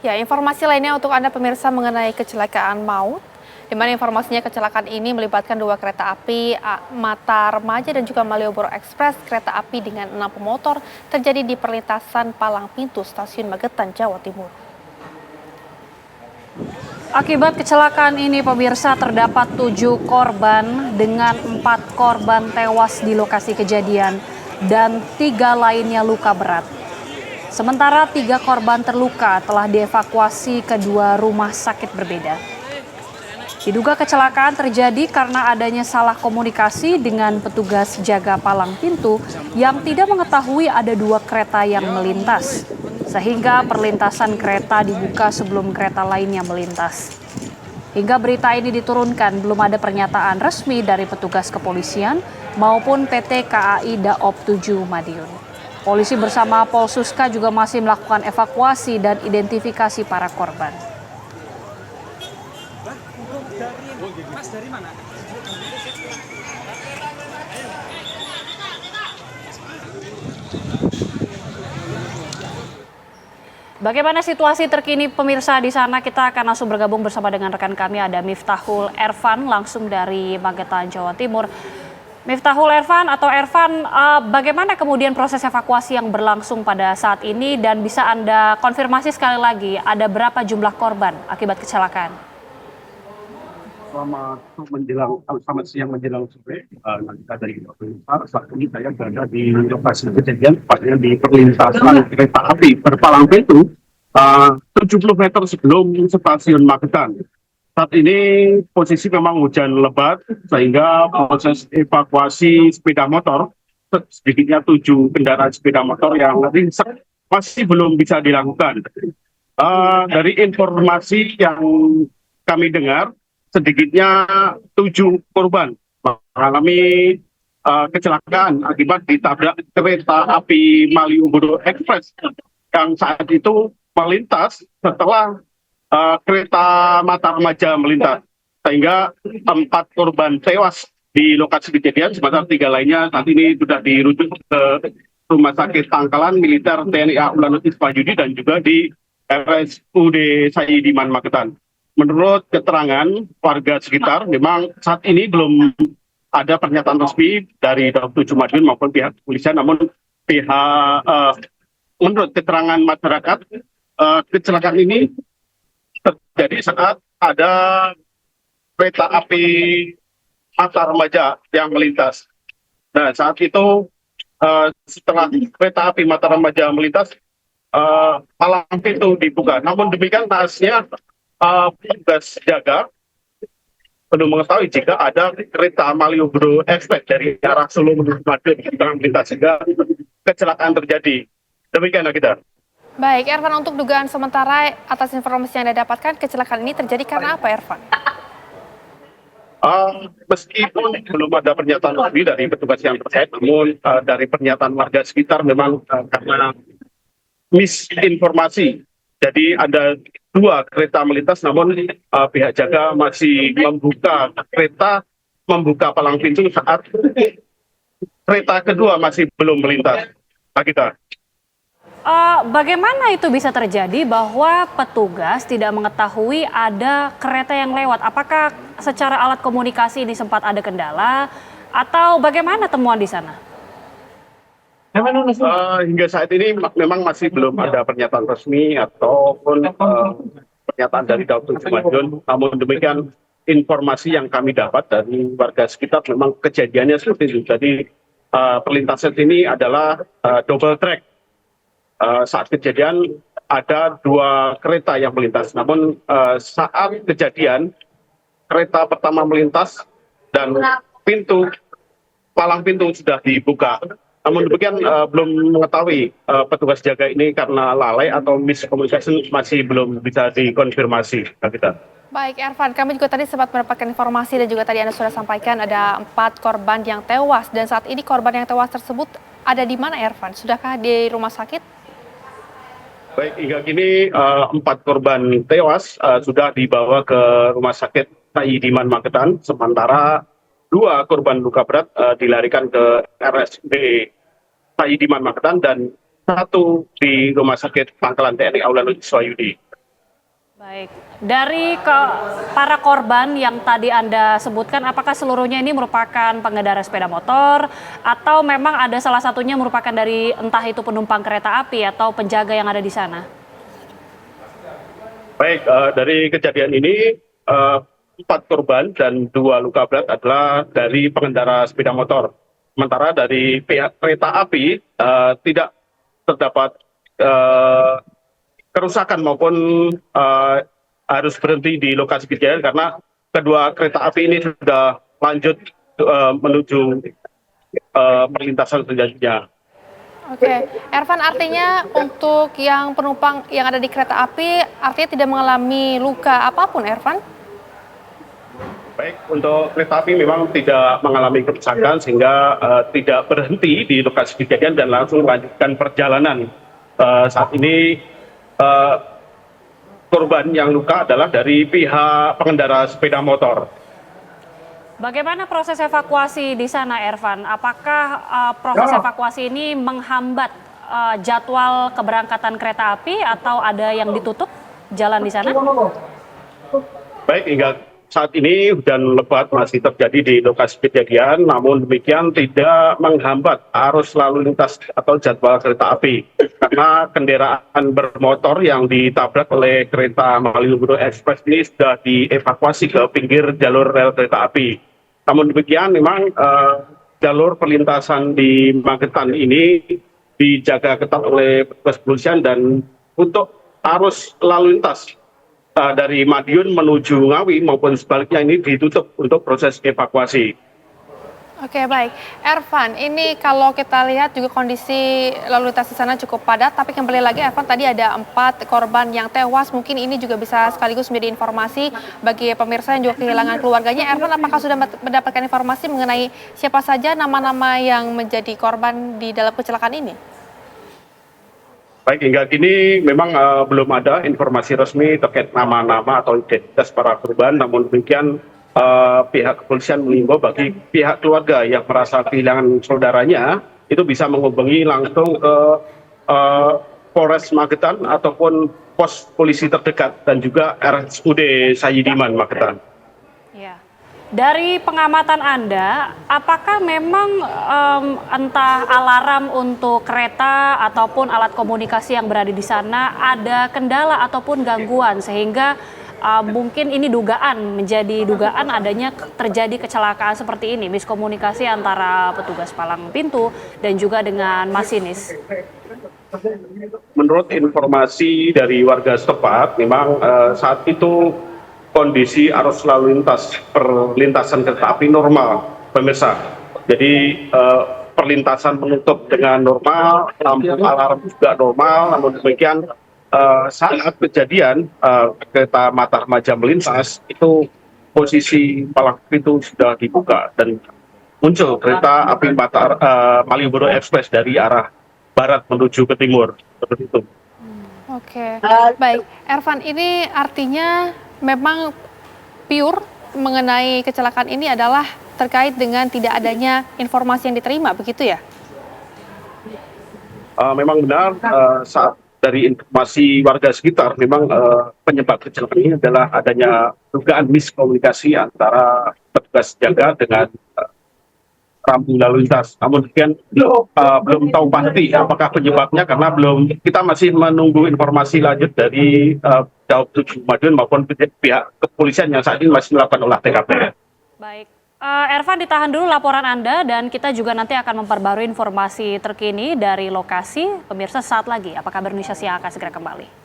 Ya, informasi lainnya untuk Anda pemirsa mengenai kecelakaan maut, di mana informasinya kecelakaan ini melibatkan dua kereta api Mata Remaja dan juga Malioboro Express. Kereta api dengan 6 pemotor terjadi di perlintasan Palang Pintu Stasiun Magetan, Jawa Timur. Akibat kecelakaan ini, pemirsa, terdapat 7 korban dengan 4 korban tewas di lokasi kejadian dan 3 lainnya luka berat. Sementara 3 korban terluka telah dievakuasi ke 2 rumah sakit berbeda. Diduga kecelakaan terjadi karena adanya salah komunikasi dengan petugas jaga palang pintu yang tidak mengetahui ada 2 kereta yang melintas, sehingga perlintasan kereta dibuka sebelum kereta lainnya melintas. Hingga berita ini diturunkan, belum ada pernyataan resmi dari petugas kepolisian maupun PT KAI Daop 7 Madiun. Polisi bersama Polsuska juga masih melakukan evakuasi dan identifikasi para korban. Bagaimana situasi terkini pemirsa di sana? Kita akan langsung bergabung bersama dengan rekan kami, ada Miftahul Ervan langsung dari Magetan, Jawa Timur. Miftahul Ervan atau Ervan, bagaimana kemudian proses evakuasi yang berlangsung pada saat ini dan bisa Anda konfirmasi sekali lagi ada berapa jumlah korban akibat kecelakaan? Selamat siang menjelang sore. Nanti dari pemirsa, saat ini saya berada di lokasi kejadian, tepatnya di perlintasan kereta api berpalang pintu 70 meter sebelum stasiun Magetan. Saat ini posisi memang hujan lebat sehingga proses evakuasi sepeda motor, sedikitnya 7 kendaraan sepeda motor yang ringsek masih belum bisa dilakukan. Dari informasi yang kami dengar, sedikitnya 7 korban mengalami kecelakaan akibat ditabrak kereta api Malioboro Express yang saat itu melintas setelah kereta Mata Remaja melintas, sehingga 4 korban tewas di lokasi kejadian, sementara 3 lainnya saat ini sudah dirujuk ke Rumah Sakit Pangkalan Militer TNI AU Lanut Iswayudi dan juga di RSUD Saidiman Magetan. Menurut keterangan warga sekitar, memang saat ini belum ada pernyataan resmi dari Daop 7 Madiun maupun pihak kepolisian, namun menurut keterangan masyarakat, kecelakaan ini terjadi saat ada kereta api Mata Remaja yang melintas. Nah, saat itu setelah kereta api Mata Remaja melintas, palang pintu dibuka. Namun demikian, naasnya petugas jaga belum mengetahui jika ada kereta Malioboro Express dari arah Solo menuju Madiun yang melintas, sehingga kecelakaan terjadi. Demikian kita. Baik, Ervan, untuk dugaan sementara atas informasi yang Anda dapatkan, kecelakaan ini terjadi karena apa, Ervan? Meskipun belum ada pernyataan resmi dari petugas yang terkait, namun dari pernyataan warga sekitar memang karena misinformasi. Jadi ada 2 kereta melintas, namun pihak jaga masih membuka palang pintu saat kereta kedua masih belum melintas. Nah, kita. Bagaimana itu bisa terjadi bahwa petugas tidak mengetahui ada kereta yang lewat? Apakah secara alat komunikasi ini sempat ada kendala atau bagaimana temuan di sana? Hingga saat ini memang masih belum ada pernyataan resmi ataupun pernyataan dari Daop 7 Madiun. Namun demikian, informasi yang kami dapat dari warga sekitar memang kejadiannya seperti itu. Jadi perlintasan ini adalah double track. Saat kejadian ada 2 kereta yang melintas, namun saat kejadian kereta pertama melintas dan palang pintu sudah dibuka. Namun demikian belum mengetahui petugas jaga ini karena lalai atau miskomunikasi masih belum bisa dikonfirmasi. Kita. Baik, Ervan, kami juga tadi sempat mendapatkan informasi dan juga tadi Anda sudah sampaikan ada 4 korban yang tewas, dan saat ini korban yang tewas tersebut ada di mana, Ervan? Sudahkah di rumah sakit? Baik, hingga kini 4 korban tewas sudah dibawa ke Rumah Sakit Saidiman Magetan, sementara 2 korban luka berat dilarikan ke RSUD Saidiman Magetan dan 1 di Rumah Sakit Pangkalan TNI AU Lanut Iswayudi. Baik, dari para korban yang tadi Anda sebutkan, apakah seluruhnya ini merupakan pengendara sepeda motor atau memang ada salah satunya merupakan dari entah itu penumpang kereta api atau penjaga yang ada di sana? Baik, dari kejadian ini 4 korban dan 2 luka berat adalah dari pengendara sepeda motor. Sementara dari pihak kereta api tidak terdapat kerusakan maupun harus berhenti di lokasi kejadian karena kedua kereta api ini sudah lanjut menuju perlintasan selanjutnya. Oke, Ervan, artinya untuk yang penumpang yang ada di kereta api artinya tidak mengalami luka apapun, Ervan? Baik, untuk kereta api memang tidak mengalami kerusakan sehingga tidak berhenti di lokasi kejadian dan langsung melanjutkan perjalanan. Saat ini korban yang luka adalah dari pihak pengendara sepeda motor. Bagaimana proses evakuasi di sana, Ervan? Apakah proses evakuasi ini menghambat jadwal keberangkatan kereta api atau ada yang ditutup jalan di sana? Baik, hingga saat ini hujan lebat masih terjadi di lokasi kejadian, namun demikian tidak menghambat arus lalu lintas atau jadwal kereta api. Karena kendaraan bermotor yang ditabrak oleh kereta Malioboro Express ini sudah dievakuasi ke pinggir jalur rel kereta api. Namun demikian memang jalur perlintasan di Magetan ini dijaga ketat oleh petugas kepolisian dan untuk arus lalu lintas dari Madiun menuju Ngawi maupun sebaliknya ini ditutup untuk proses evakuasi. Oke, baik. Ervan, ini kalau kita lihat juga kondisi lalu lintas di sana cukup padat, tapi kembali lagi Ervan, tadi ada 4 korban yang tewas, mungkin ini juga bisa sekaligus menjadi informasi bagi pemirsa yang juga kehilangan keluarganya. Ervan, apakah sudah mendapatkan informasi mengenai siapa saja nama-nama yang menjadi korban di dalam kecelakaan ini? Baik, hingga kini memang belum ada informasi resmi terkait nama-nama atau identitas para korban, namun demikian pihak kepolisian mengimbau bagi pihak keluarga yang merasa kehilangan saudaranya itu bisa menghubungi langsung ke Polres Magetan ataupun pos polisi terdekat dan juga RSUD Sayyidiman Magetan. Ya. Dari pengamatan Anda, apakah memang entah alarm untuk kereta ataupun alat komunikasi yang berada di sana ada kendala ataupun gangguan sehingga mungkin ini menjadi dugaan adanya terjadi kecelakaan seperti ini, miskomunikasi antara petugas palang pintu dan juga dengan masinis? Menurut informasi dari warga setempat, memang saat itu kondisi arus lalu lintas perlintasan kereta api normal, pemirsa. Jadi perlintasan menutup dengan normal, lampu alarm juga normal, namun demikian saat kejadian kereta Mata Remaja melintas itu posisi palang pintu sudah dibuka dan muncul kereta api Malioboro Express dari arah barat menuju ke timur seperti itu. Oke, baik. Ervan, ini artinya memang pure mengenai kecelakaan ini adalah terkait dengan tidak adanya informasi yang diterima, begitu ya? Memang benar saat dari informasi warga sekitar memang penyebab kecelakaan ini adalah adanya dugaan miskomunikasi antara petugas jaga dengan rambu lalu lintas. Namun demikian belum tahu pasti apakah penyebabnya karena kita masih menunggu informasi lanjut dari Daob 7 Madiun maupun pihak kepolisian yang saat ini masih melakukan olah TKP. Baik. Ervan, ditahan dulu laporan Anda dan kita juga nanti akan memperbarui informasi terkini dari lokasi. Pemirsa, saat lagi Apa Kabar Indonesia Siang akan segera kembali.